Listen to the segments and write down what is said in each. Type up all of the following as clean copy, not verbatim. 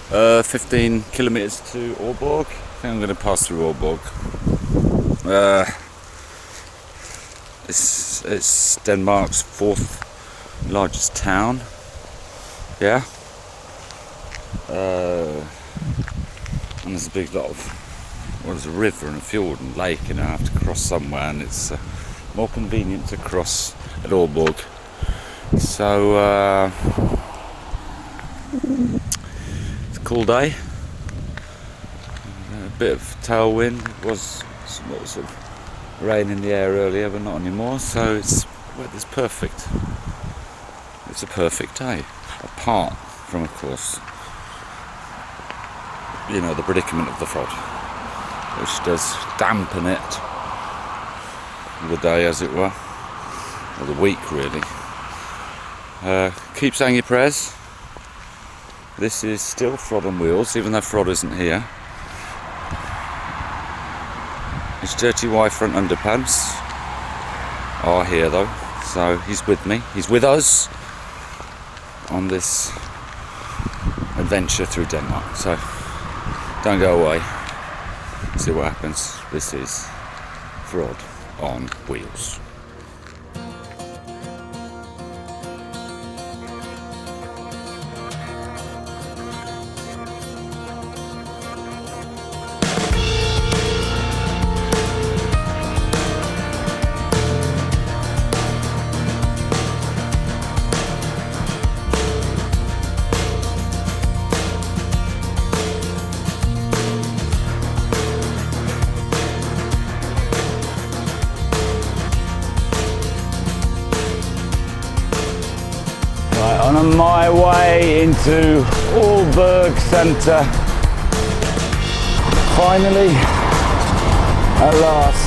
15 kilometres to Aalborg. I think I'm going to pass through Aalborg. It's Denmark's 4th largest town. Yeah. And there's a big lot of, well, there's a river and a fjord and lake, and I have to cross somewhere, and it's more convenient to cross at Aalborg. So it's a cool day. A bit of tailwind. It was sort of rain in the air earlier, but not anymore. So it's perfect. It's a perfect day, apart from, of course, you know, the predicament of the Frod, which does dampen it, the day as it were, or the week really. Keep saying your prayers. This is still Frod on wheels, even though Frod isn't here. His dirty Y front underpants are here though, so he's with me, he's with us on this adventure through Denmark. So don't go away, see what happens. This is Frod on wheels. On my way into Aalborg Centre. Finally, at last,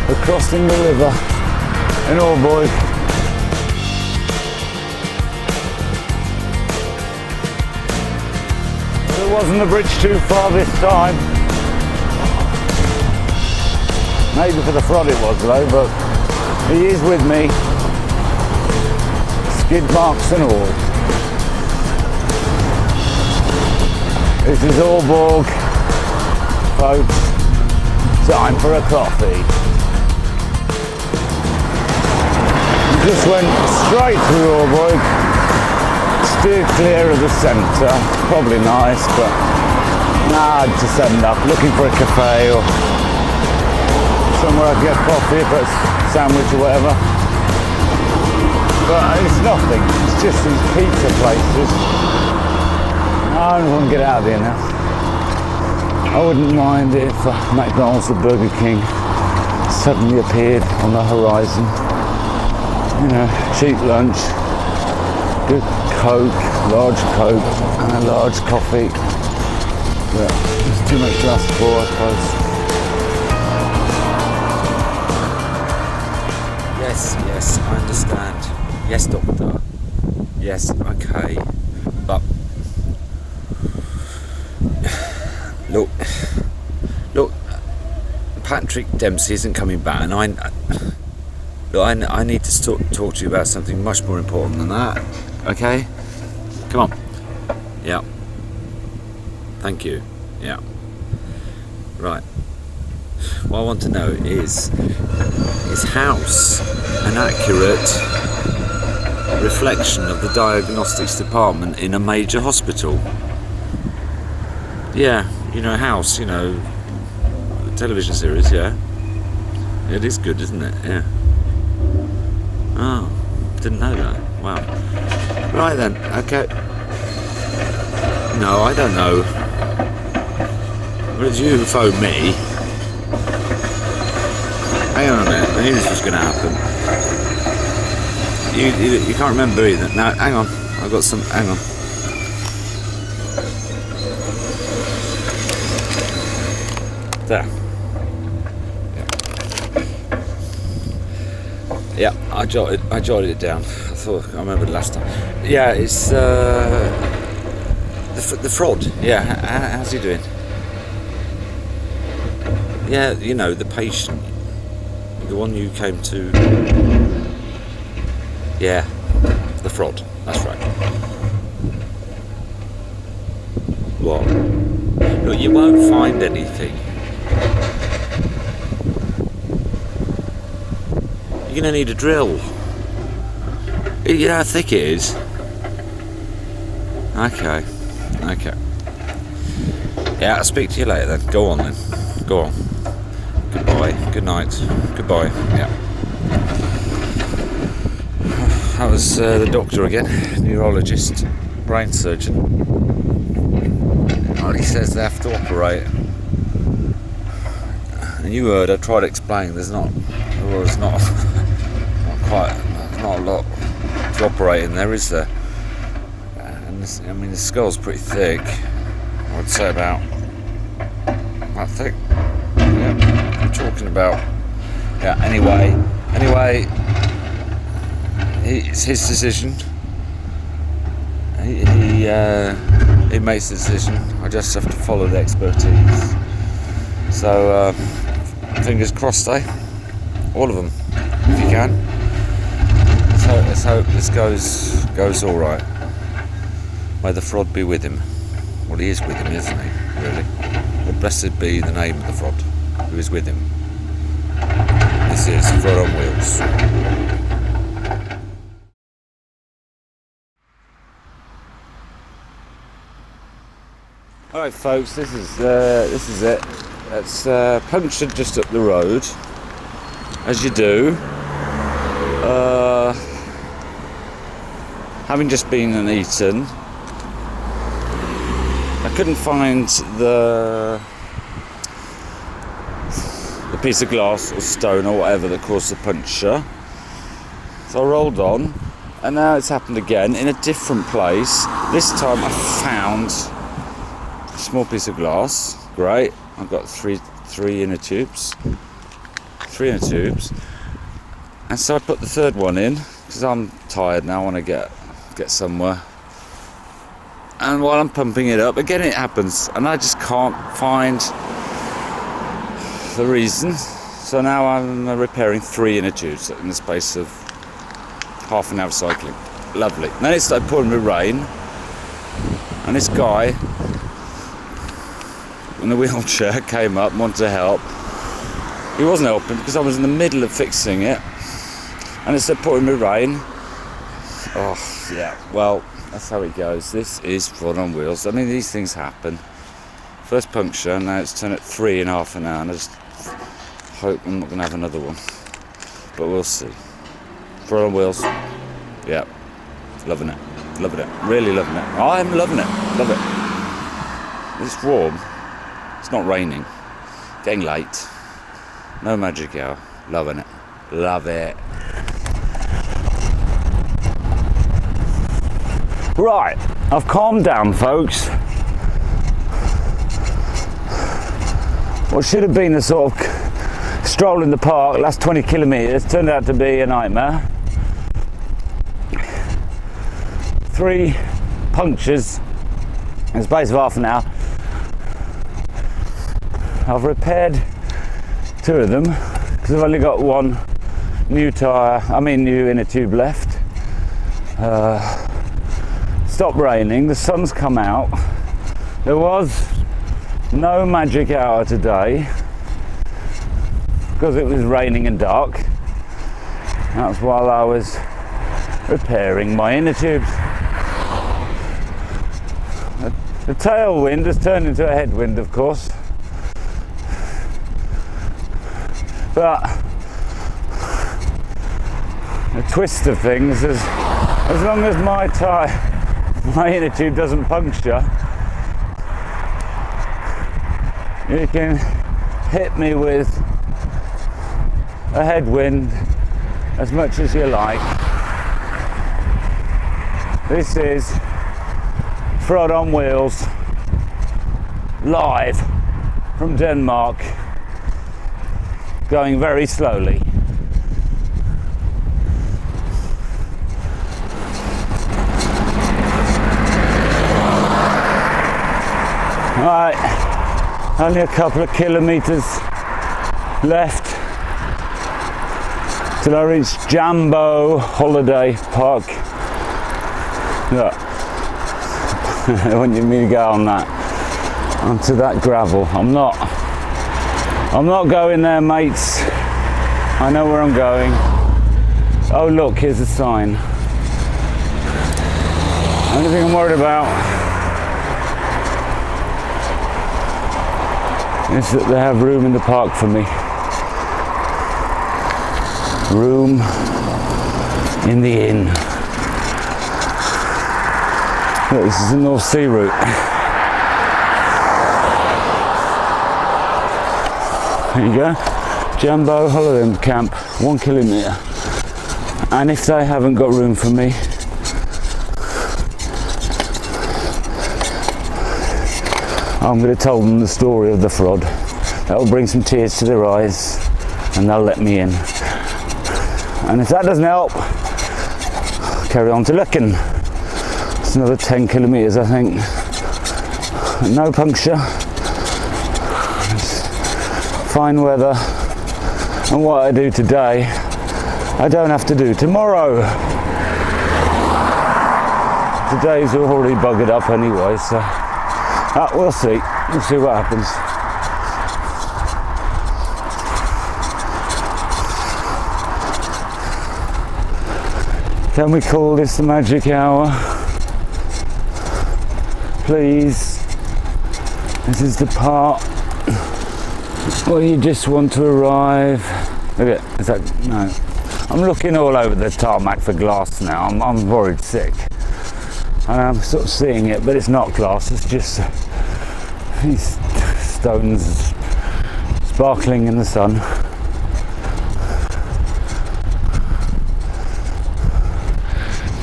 we're crossing the river in Aalborg. There wasn't a bridge too far this time. Maybe for the Frod it was though, but he is with me. Skid marks and all. This is Aalborg, folks. Time for a coffee. Just went straight through Aalborg, steered clear of the centre. Probably nice, but nah, I'd just end up looking for a cafe or somewhere I can get coffee, if it's a sandwich or whatever. But it's nothing, it's just these pizza places. I don't want to get out of here now. I wouldn't mind if McDonald's or Burger King suddenly appeared on the horizon. You know, cheap lunch, good Coke, large Coke and a large coffee. But it's too much to ask for, I suppose. Yes, I understand. Yes, doctor. Yes, okay. But look, Patrick Dempsey isn't coming back, and I need to talk to you about something much more important than that. Okay? Come on. Yeah. Thank you. Yeah. Right. What I want to know is house an accurate reflection of the diagnostics department in a major hospital? Yeah, you know, House, you know, the television series, yeah. It is good, isn't it? Yeah. Oh, didn't know that. Wow. Right then, okay. No, I don't know. Well, it's you who phoned me. Hang on a minute, I knew this was going to happen. You can't remember either. No, hang on. I've got some. Hang on. There. Yeah, I jotted it down. I thought I remembered last time. Yeah, it's the Frod. Yeah, how's he doing? Yeah, you know, the patient, the one you came to. Yeah, the Frod. That's right. What? Look, you won't find anything. You're gonna need a drill. You know how thick it is? Okay. Yeah, I'll speak to you later then. Go on then. Go on. Goodbye. Good night. Goodbye. Yeah. That was the doctor again. Neurologist. Brain surgeon. Well, he says they have to operate. And you heard, I tried to explain, there's not a lot to operate in there, is there? And this, I mean, the skull's pretty thick. I would say about that thick. Yeah, we're talking about. Yeah. Anyway, it's his decision. He makes the decision. I just have to follow the expertise. So fingers crossed, eh? All of them, if you can. Let's hope this goes all right. May the Frod be with him. Well, he is with him, isn't he? Really. Well, blessed be the name of the Frod, who is with him. This is Frod on Wheels. All right, folks. This is it. It's punctured just up the road, as you do. Having just been and eaten, I couldn't find the piece of glass or stone or whatever that caused the puncture. So I rolled on, and now it's happened again in a different place. This time I found a small piece of glass. Great. I've got three inner tubes. And so I put the third one in because I'm tired now. I want to get somewhere. And while I'm pumping it up, again it happens, and I just can't find the reason. So now I'm repairing 3 inner tubes in the space of half an hour of cycling. Lovely. And then it started pouring with rain, and this guy in the wheelchair came up and wanted to help. He wasn't helping because I was in the middle of fixing it, and it started pouring with rain. Oh yeah, well, that's how it goes. This is Frod on Wheels. I mean, these things happen. First puncture, and now it's turned at 3 in half an hour, and I just hope I'm not going to have another one. But we'll see. Frod on Wheels. Yeah, loving it. Really loving it. I'm loving it. Love it. It's warm. It's not raining. Getting late. No magic hour. Loving it. Love it. Right, I've calmed down, folks. What should have been a sort of stroll in the park, last 20 kilometres, turned out to be a nightmare. 3 punctures in the space of half an hour. I've repaired 2 of them because I've only got 1 new inner tube left. Stopped raining, the sun's come out. There was no magic hour today because it was raining and dark. That's while I was repairing my inner tubes. The tailwind has turned into a headwind, of course, but the twist of things is, as long as my inner tube doesn't puncture, you can hit me with a headwind as much as you like. This is Frod on Wheels, live from Denmark, going very slowly. Right, only a couple of kilometres left till I reach Jambo Holiday Park. Look, I want me to go on that. onto that gravel. I'm not going there, mates. I know where I'm going. Oh look, here's a sign. Only thing I'm worried about is that they have room in the park for me. Room in the inn. Look, this is the North Sea route. There you go. Jumbo holiday camp, 1 kilometre. And if they haven't got room for me, I'm going to tell them the story of the Frod. That'll bring some tears to their eyes and they'll let me in. And if that doesn't help, I'll carry on to looking. It's another 10 kilometres, I think. No puncture. It's fine weather. And what I do today, I don't have to do tomorrow. Today's already buggered up anyway, so we'll see. We'll see what happens. Can we call this the magic hour? Please. This is the part where you just want to arrive. Look at, is that, no. I'm looking all over the tarmac for glass now. I'm worried sick. And I'm sort of seeing it, but it's not glass, it's just these stones sparkling in the sun.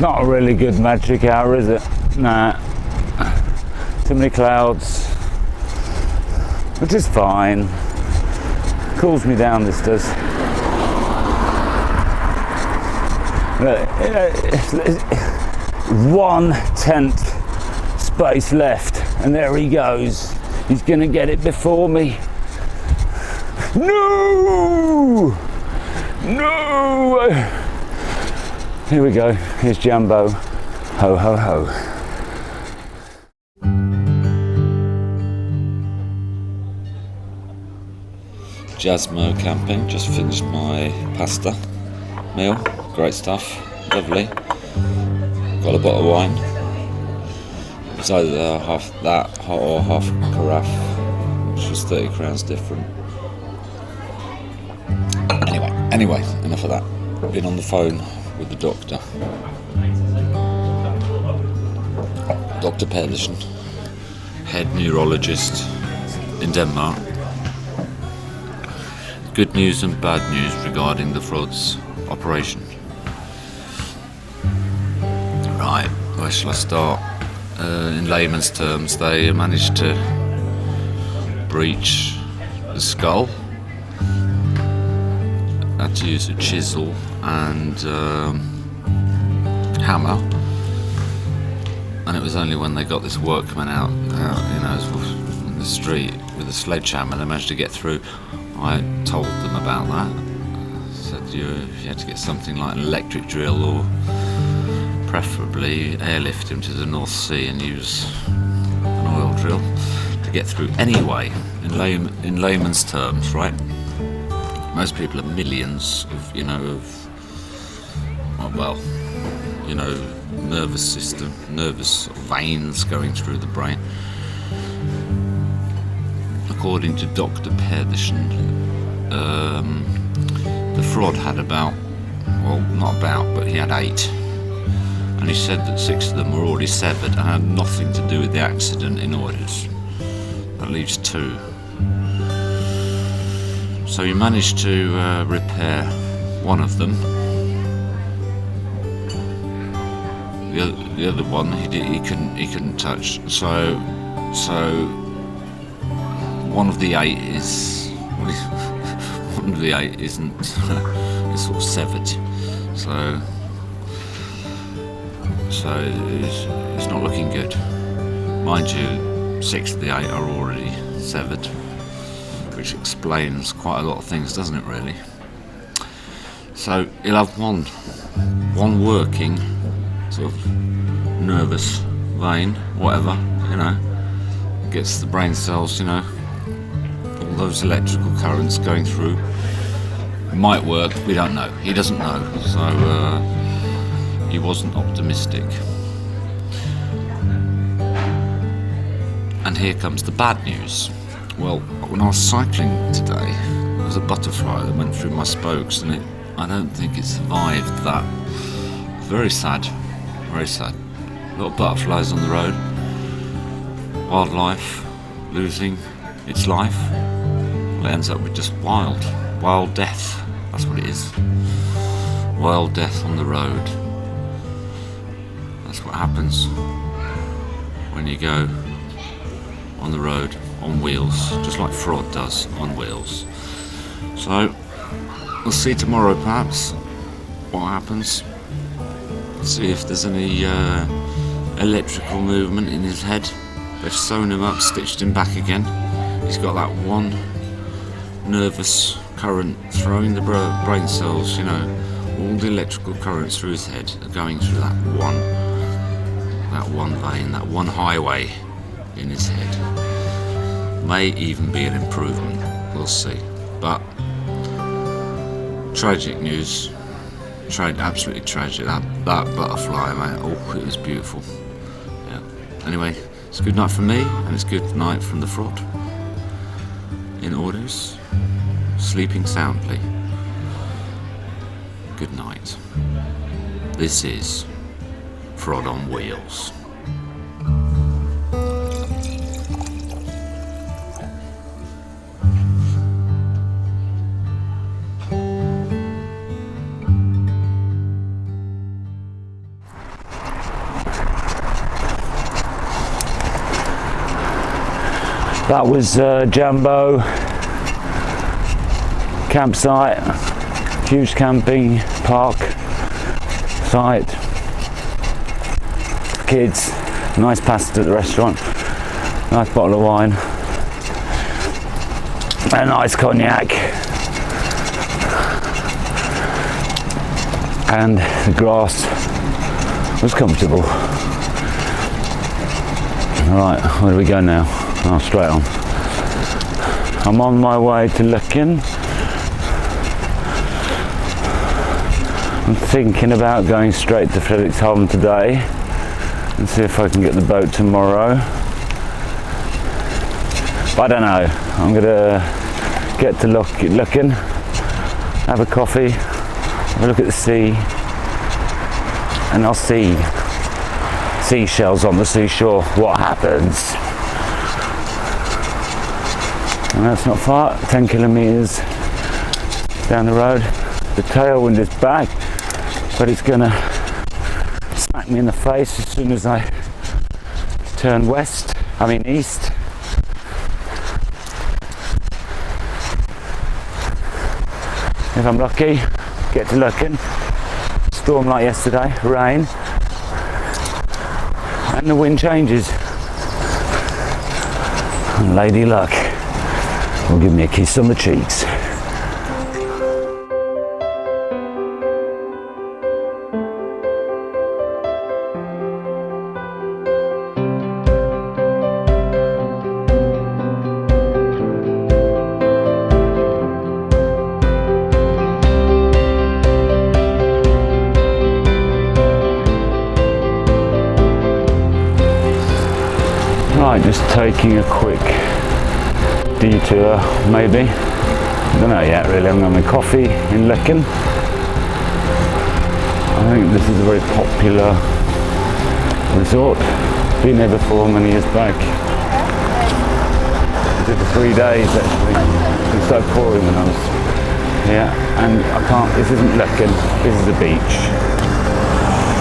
Not a really good magic hour, is it? Nah. Too many clouds, which is fine. Cools me down, this does. Look, 1 tent space left, and there he goes. He's gonna get it before me. No! No! Here we go. Here's Jumbo. Ho ho ho. Jasmo camping, just finished my pasta meal, great stuff, lovely. Got a bottle of wine. It was either half that or half carafe, which was 30 crowns different. Anyway, enough of that. Been on the phone with the doctor. Dr. Pedersen, head neurologist in Denmark. Good news and bad news regarding the Frod's operation. Right, where shall I start? In layman's terms, they managed to breach the skull. Had to use a chisel and hammer. And it was only when they got this workman out, in the street with a sledgehammer, they managed to get through. I told them about that. I said you had to get something like an electric drill, or preferably airlift him to the North Sea and use an oil drill to get through. Anyway, in layman's terms, right? Most people are millions of, nervous system, nervous veins going through the brain. According to Dr. Pedersen, the Frod had he had 8. And he said that 6 of them were already severed and had nothing to do with the accident in orders. That leaves 2. So he managed to repair one of them. The other one he couldn't touch. So one of the 8 isn't it's sort of severed. So it's not looking good. Mind you, 6 of the 8 are already severed, which explains quite a lot of things, doesn't it, really? So he'll have one working sort of nervous vein, whatever, gets the brain cells, you know, all those electrical currents going through. It might work, we don't know. He doesn't know, so he wasn't optimistic. And here comes the bad news. Well, when I was cycling today, there was a butterfly that went through my spokes, and I don't think it survived that. Very sad, very sad. A lot of butterflies on the road. Wildlife losing its life. Well, it ends up with just wild death. That's what it is. Wild death on the road. That's what happens when you go on the road on wheels, just like Frod does on wheels. So we'll see tomorrow perhaps what happens. See if there's any electrical movement in his head. They've sewn him up, stitched him back again. He's got that one nervous current throwing the brain cells, you know, all the electrical currents through his head are going through that one vein, that one highway in his head. May even be an improvement, we'll see. But tragic news, absolutely tragic. That butterfly, mate, oh, it was beautiful. Yeah. Anyway, it's a good night from me, and it's good night from the Frod. In orders, sleeping soundly. Good night. This is Frod on Wheels. That was Jambo campsite, huge camping park site, kids, nice pasta at the restaurant, nice bottle of wine, a nice cognac, and the grass was comfortable. Alright, where do we go now? Oh, straight on. I'm on my way to Looking. I'm thinking about going straight to Frederikshavn today and see if I can get the boat tomorrow. But I don't know. I'm gonna get to Looking, have a coffee, have a look at the sea, and I'll see seashells on the seashore. What happens? And that's not far, 10 kilometers down the road. The tailwind is back, but it's gonna smack me in the face as soon as I turn east. If I'm lucky, get to Looking. Storm like yesterday, rain, and the wind changes. And Lady Luck will give me a kiss on the cheeks. Right, just taking a quick detour, maybe. I don't know yet, really. I'm having coffee in Looking. I think this is a very popular resort. Been there before many years back. I did for 3 days actually. It was so pouring when I was here, and I can't. This isn't Looking. This is the beach.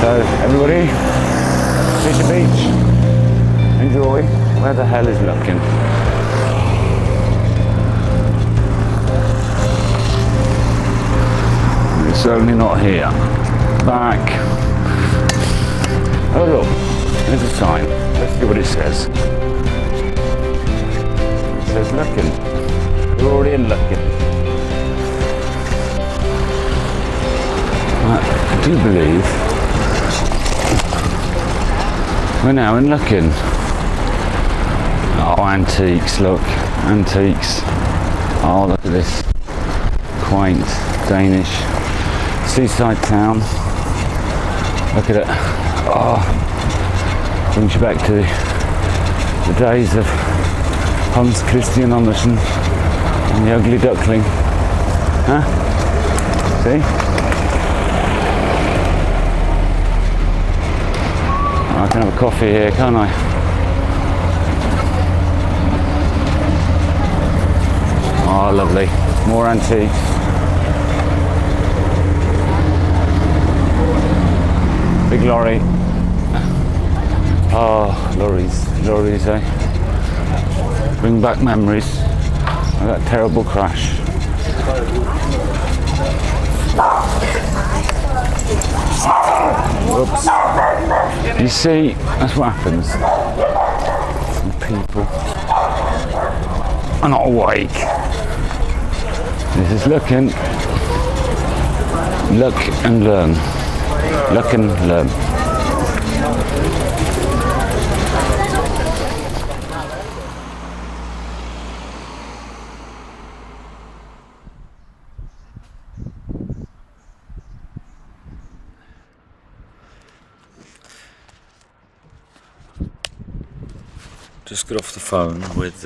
So everybody, here's the beach. Enjoy. Where the hell is Looking? It's certainly not here. Back. Oh look, there's a sign. Let's see what it says. It says Looking. We're already in Looking. I do believe we're now in Looking. Oh, antiques, look, antiques. Oh, look at this quaint Danish seaside town. Look at it. Oh, brings you back to the days of Hans Christian Andersen and the Ugly Duckling. Huh? See? I can have a coffee here, can't I? Oh, lovely. More antiques. Big lorry. Oh, lorries, eh? Bring back memories of that terrible crash. Whoops. You see, that's what happens when people are not awake. This is look and learn. Look and learn. Just got off the phone with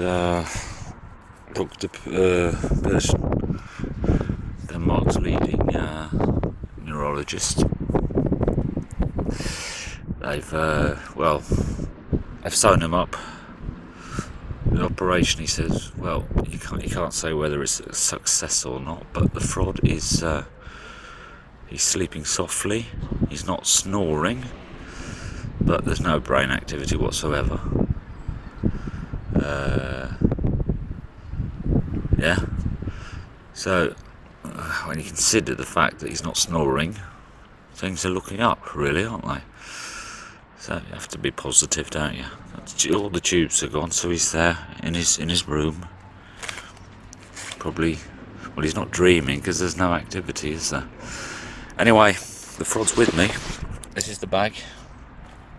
Dr. Persson, Denmark's leading neurologist. They've sewn him up. The operation, he says, well, you can't say whether it's a success or not, but the Frod is he's sleeping softly. He's not snoring, but there's no brain activity whatsoever. Yeah. So when you consider the fact that he's not snoring, things are looking up, really, aren't they? So you have to be positive, don't you? All the tubes are gone, so he's there in his room. Probably, well, he's not dreaming because there's no activity, is there? Anyway, the Frod's with me. This is the bag.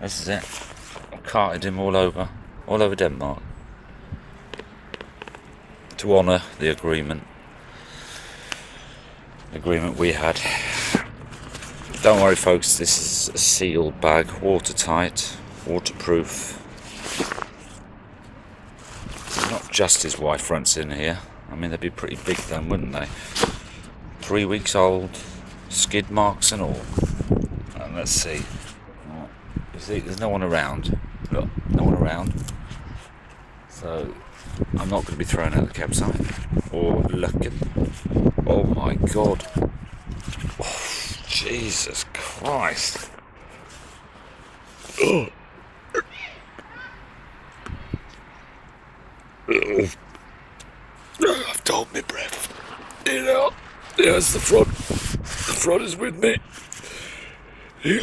This is it. I carted him all over Denmark to honour the agreement we had. Don't worry, folks, this is a sealed bag, watertight, waterproof. Not just his Y fronts in here. I mean, they'd be pretty big then, wouldn't they? 3 weeks old, skid marks and all. And let's see. You see, there's no one around. Look, no one around. So I'm not going to be thrown out the campsite or looking. Oh my God. Oh, Jesus Christ. Oh. I've told my breath. You know, there's the Frod. The Frod is with me. He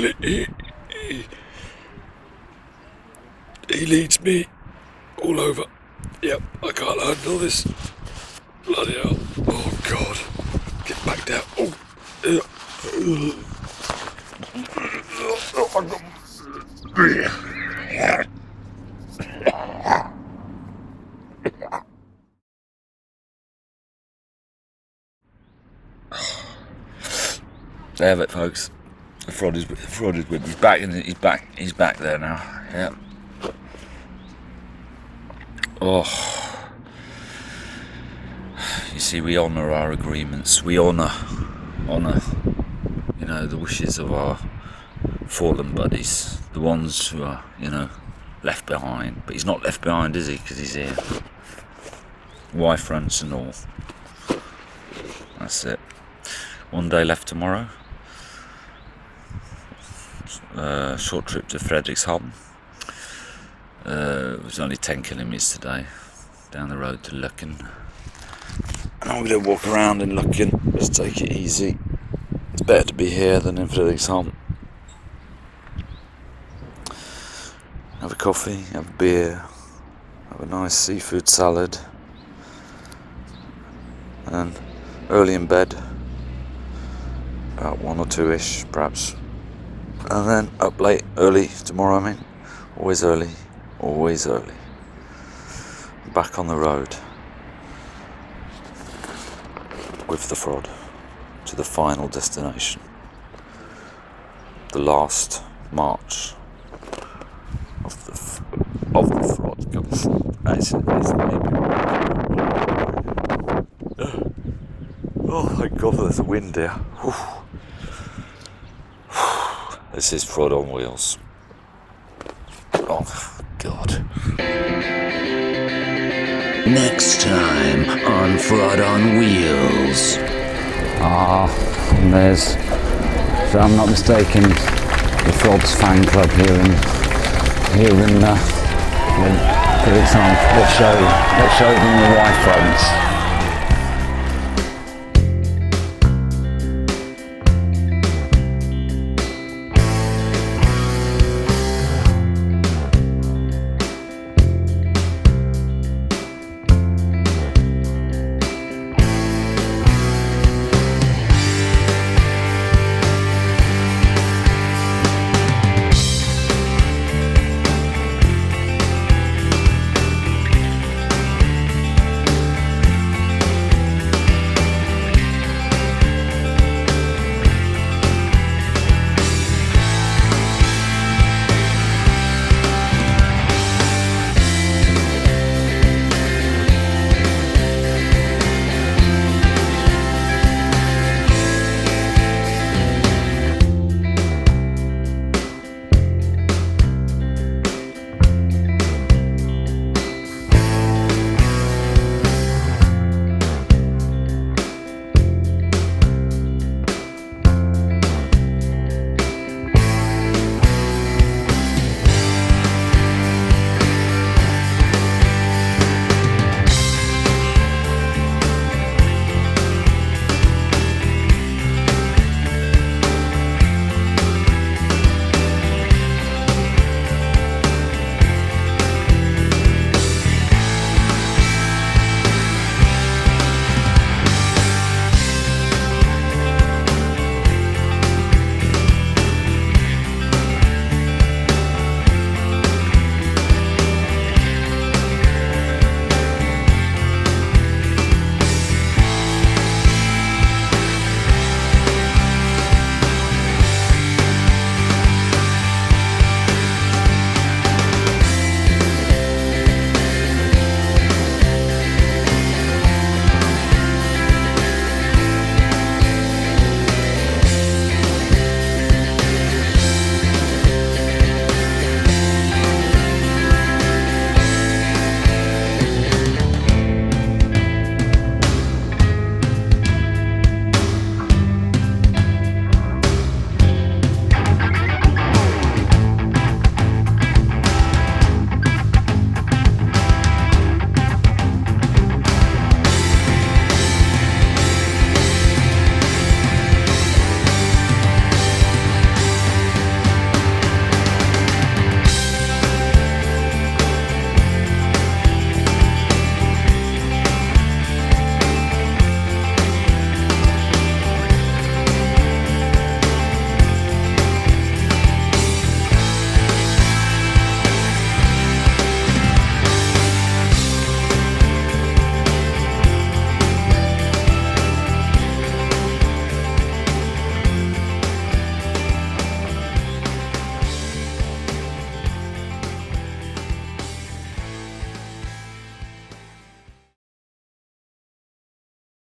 leads me all over. Yep, I can't handle this. Bloody hell. Oh God. Get back down. Oh. There have it, folks. The Frod is with me. He's back there now. Yep. Oh, you see, we honour our agreements. We honour, you know, the wishes of our fallen buddies, the ones who are, you know, left behind. But he's not left behind, is he? Because he's here. Y fronts and all. That's it. 1 day left tomorrow. Short trip to Frederikshavn. It was only 10 kilometres today, down the road to Løkken. And I'm going to walk around in Løkken, just take it easy. It's better to be here than in Frederikshavn. Have a coffee, have a beer, have a nice seafood salad, and early in bed, about 1 or 2ish perhaps, and then up late, early tomorrow. I mean, always early. back on the road with the Frod to the final destination, the last march of the Frod. Oh thank God there's a wind here. This is Frod on wheels. Oh God. Next time on Frod on Wheels. And there's, if I'm not mistaken, the Frod's fan club here in put it on. Let's show them the Y fronts.